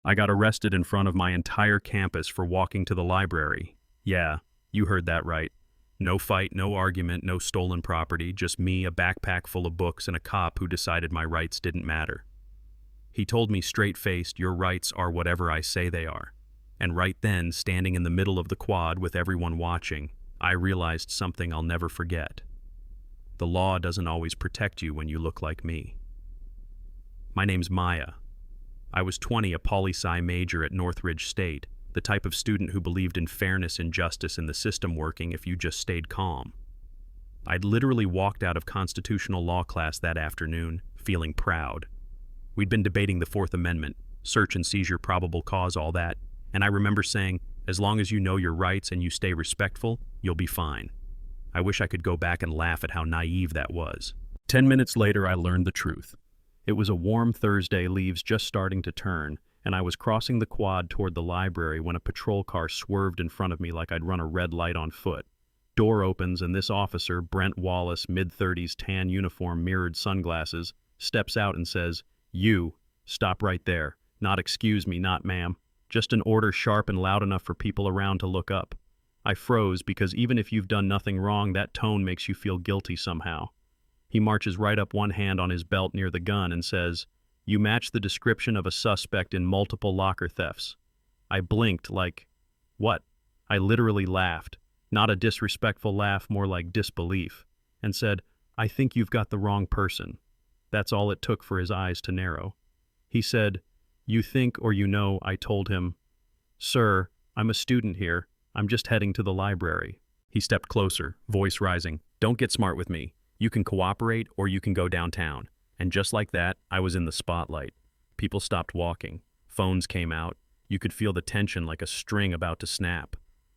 I got arrested in front of my entire campus for walking to the library. Yeah, you heard that right. No fight, no argument, no stolen property, just me, a backpack full of books, and a cop who decided my rights didn't matter. He told me straight-faced, "Your rights are whatever I say they are." And right then, standing in the middle of the quad with everyone watching, I realized something I'll never forget. The law doesn't always protect you when you look like me. My name's Maya. I was 20, a poli-sci major at Northridge State, the type of student who believed in fairness and justice in the system working if you just stayed calm. I'd literally walked out of constitutional law class that afternoon, feeling proud. We'd been debating the Fourth Amendment, search and seizure, probable cause, all that, and I remember saying, as long as you know your rights and you stay respectful, you'll be fine. I wish I could go back and laugh at how naive that was. 10 minutes later, I learned the truth. It was a warm Thursday, leaves just starting to turn, and I was crossing the quad toward the library when a patrol car swerved in front of me like I'd run a red light on foot. Door opens and this officer, Brent Wallace, mid-30s, tan uniform, mirrored sunglasses, steps out and says, "You, stop right there. Not excuse me, not ma'am. Just an order sharp and loud enough for people around to look up." I froze because even if you've done nothing wrong, that tone makes you feel guilty somehow. He marches right up, one hand on his belt near the gun, and says, "You match the description of a suspect in multiple locker thefts." I blinked like, what? I literally laughed. Not a disrespectful laugh, more like disbelief, and said, "I think you've got the wrong person." That's all it took for his eyes to narrow. He said, "You think or you know," I told him. "Sir, I'm a student here. I'm just heading to the library." He stepped closer, voice rising. "Don't get smart with me. You can cooperate or you can go downtown." And just like that, I was in the spotlight. People stopped walking. Phones came out. You could feel the tension like a string about to snap.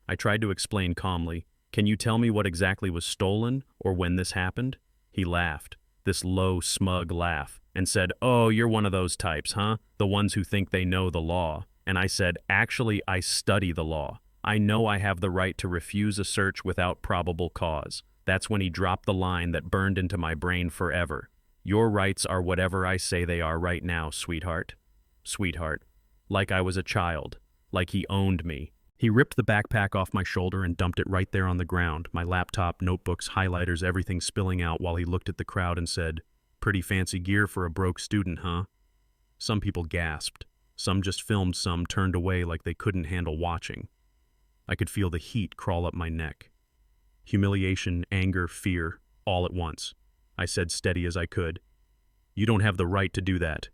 I tried to explain calmly, "Can you tell me what exactly was stolen or when this happened?" He laughed, this low, smug laugh, and said, "Oh, you're one of those types, huh? The ones who think they know the law." And I said, "Actually, I study the law. I know I have the right to refuse a search without probable cause." That's when he dropped the line that burned into my brain forever. "Your rights are whatever I say they are right now, sweetheart." Sweetheart. Like I was a child. Like he owned me. He ripped the backpack off my shoulder and dumped it right there on the ground, my laptop, notebooks, highlighters, everything spilling out, while he looked at the crowd and said, "Pretty fancy gear for a broke student, huh?" Some people gasped. Some just filmed, some turned away like they couldn't handle watching. I could feel the heat crawl up my neck. Humiliation, anger, fear, all at once. I said, steady as I could, "You don't have the right to do that."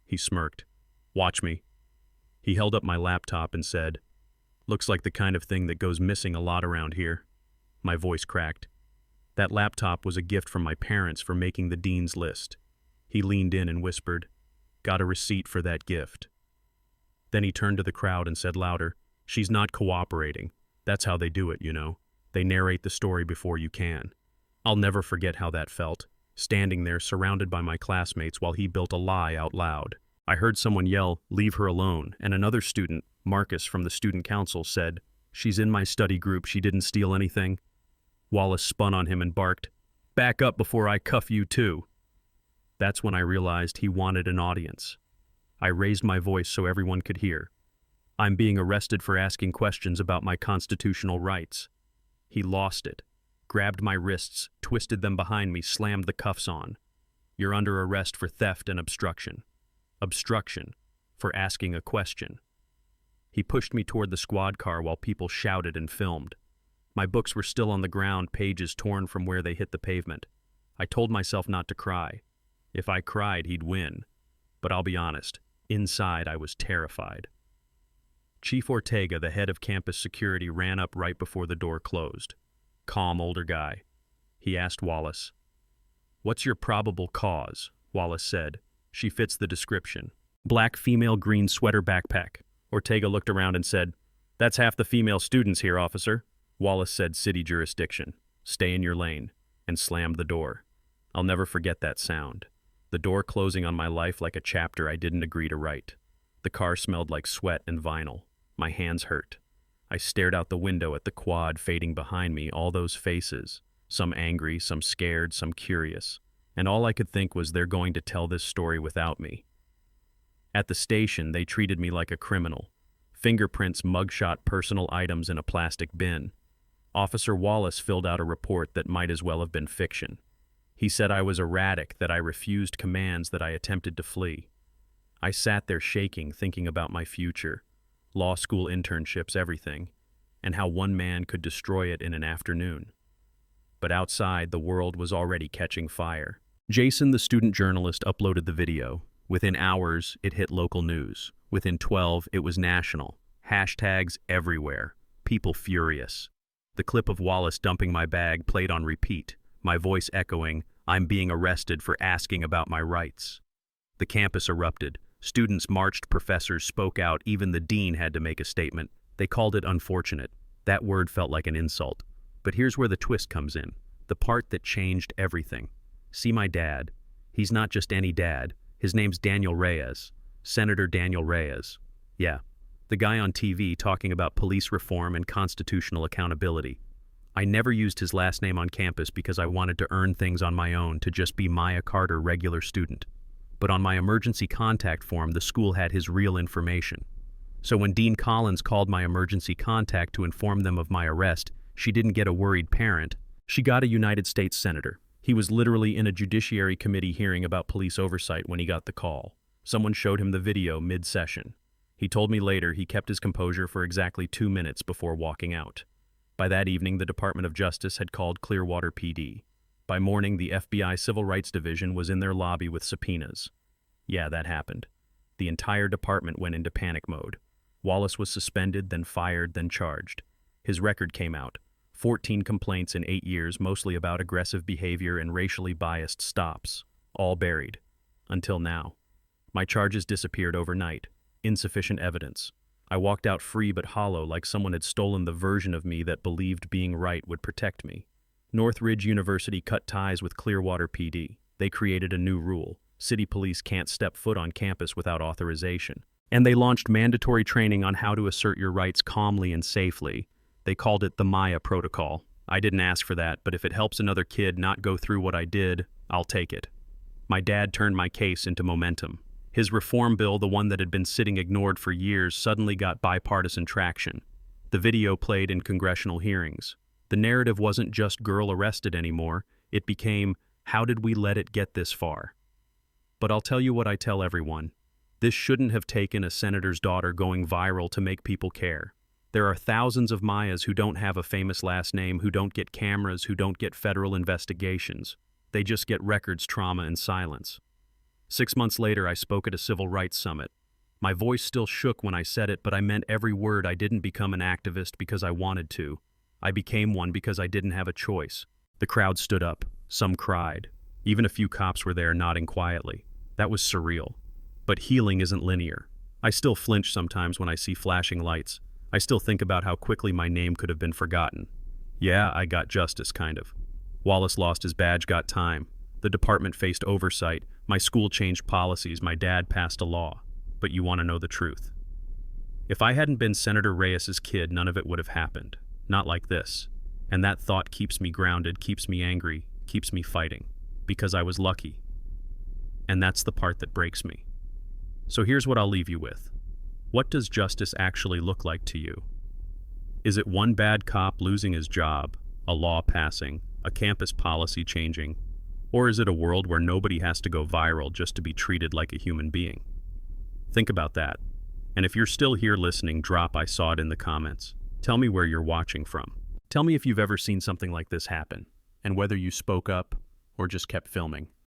He smirked. "Watch me." He held up my laptop and said, "Looks like the kind of thing that goes missing a lot around here." My voice cracked. That laptop was a gift from my parents for making the dean's list. He leaned in and whispered, "Got a receipt for that gift." Then he turned to the crowd and said louder, "She's not cooperating. That's how they do it, you know. They narrate the story before you can." I'll never forget how that felt, standing there surrounded by my classmates while he built a lie out loud. I heard someone yell, "Leave her alone," and another student, Marcus from the student council, said, "She's in my study group, she didn't steal anything." Wallace spun on him and barked, "Back up before I cuff you too." That's when I realized he wanted an audience. I raised my voice so everyone could hear. "I'm being arrested for asking questions about my constitutional rights." He lost it, grabbed my wrists, twisted them behind me, slammed the cuffs on. "You're under arrest for theft and obstruction." Obstruction, for asking a question. He pushed me toward the squad car while people shouted and filmed. My books were still on the ground, pages torn from where they hit the pavement. I told myself not to cry. If I cried, he'd win. But I'll be honest, inside I was terrified. Chief Ortega, the head of campus security, ran up right before the door closed. Calm older guy. He asked Wallace. "What's your probable cause?" Wallace said. "She fits the description." "Black female, green sweater, backpack." Ortega looked around and said, "That's half the female students here, officer." Wallace said, "City jurisdiction. Stay in your lane," and slammed the door. I'll never forget that sound. The door closing on my life like a chapter I didn't agree to write. The car smelled like sweat and vinyl. My hands hurt. I stared out the window at the quad fading behind me, all those faces, some angry, some scared, some curious, and all I could think was they're going to tell this story without me. At the station, they treated me like a criminal. Fingerprints, mugshot, personal items in a plastic bin. Officer Wallace filled out a report that might as well have been fiction. He said I was erratic, that I refused commands, that I attempted to flee. I sat there shaking, thinking about my future, law school internships, everything, and how one man could destroy it in an afternoon. But outside, the world was already catching fire. Jason, the student journalist, uploaded the video. Within hours, it hit local news. Within 12, it was national. Hashtags everywhere. People furious. The clip of Wallace dumping my bag played on repeat, my voice echoing, "I'm being arrested for asking about my rights." The campus erupted. Students marched, professors spoke out, even the dean had to make a statement. They called it unfortunate. That word felt like an insult. But here's where the twist comes in, the part that changed everything. See my dad. He's not just any dad. His name's Daniel Reyes. Senator Daniel Reyes. Yeah, the guy on TV talking about police reform and constitutional accountability. I never used his last name on campus because I wanted to earn things on my own, to just be Maya Carter, regular student. But on my emergency contact form, the school had his real information. So when Dean Collins called my emergency contact to inform them of my arrest, she didn't get a worried parent. She got a United States senator. He was literally in a Judiciary Committee hearing about police oversight when he got the call. Someone showed him the video mid-session. He told me later he kept his composure for exactly 2 minutes before walking out. By that evening, the Department of Justice had called Clearwater PD. By morning, the FBI Civil Rights Division was in their lobby with subpoenas. Yeah, that happened. The entire department went into panic mode. Wallace was suspended, then fired, then charged. His record came out. 14 complaints in 8 years, mostly about aggressive behavior and racially biased stops. All buried. Until now. My charges disappeared overnight. Insufficient evidence. I walked out free but hollow, like someone had stolen the version of me that believed being right would protect me. Northridge University cut ties with Clearwater PD. They created a new rule. City police can't step foot on campus without authorization. And they launched mandatory training on how to assert your rights calmly and safely. They called it the Maya Protocol. I didn't ask for that, but if it helps another kid not go through what I did, I'll take it. My dad turned my case into momentum. His reform bill, the one that had been sitting ignored for years, suddenly got bipartisan traction. The video played in congressional hearings. The narrative wasn't just girl arrested anymore. It became, how did we let it get this far? But I'll tell you what I tell everyone. This shouldn't have taken a senator's daughter going viral to make people care. There are thousands of Mayas who don't have a famous last name, who don't get cameras, who don't get federal investigations. They just get records, trauma, and silence. 6 months later, I spoke at a civil rights summit. My voice still shook when I said it, but I meant every word. I didn't become an activist because I wanted to. I became one because I didn't have a choice. The crowd stood up. Some cried. Even a few cops were there nodding quietly. That was surreal. But healing isn't linear. I still flinch sometimes when I see flashing lights. I still think about how quickly my name could have been forgotten. Yeah, I got justice, kind of. Wallace lost his badge, got time. The department faced oversight. My school changed policies. My dad passed a law. But you want to know the truth. If I hadn't been Senator Reyes's kid, none of it would have happened. Not like this. And that thought keeps me grounded, keeps me angry, keeps me fighting. Because I was lucky. And that's the part that breaks me. So here's what I'll leave you with. What does justice actually look like to you? Is it one bad cop losing his job, a law passing, a campus policy changing? Or is it a world where nobody has to go viral just to be treated like a human being? Think about that. And if you're still here listening, drop "I saw it" in the comments. Tell me where you're watching from. Tell me if you've ever seen something like this happen, and whether you spoke up or just kept filming.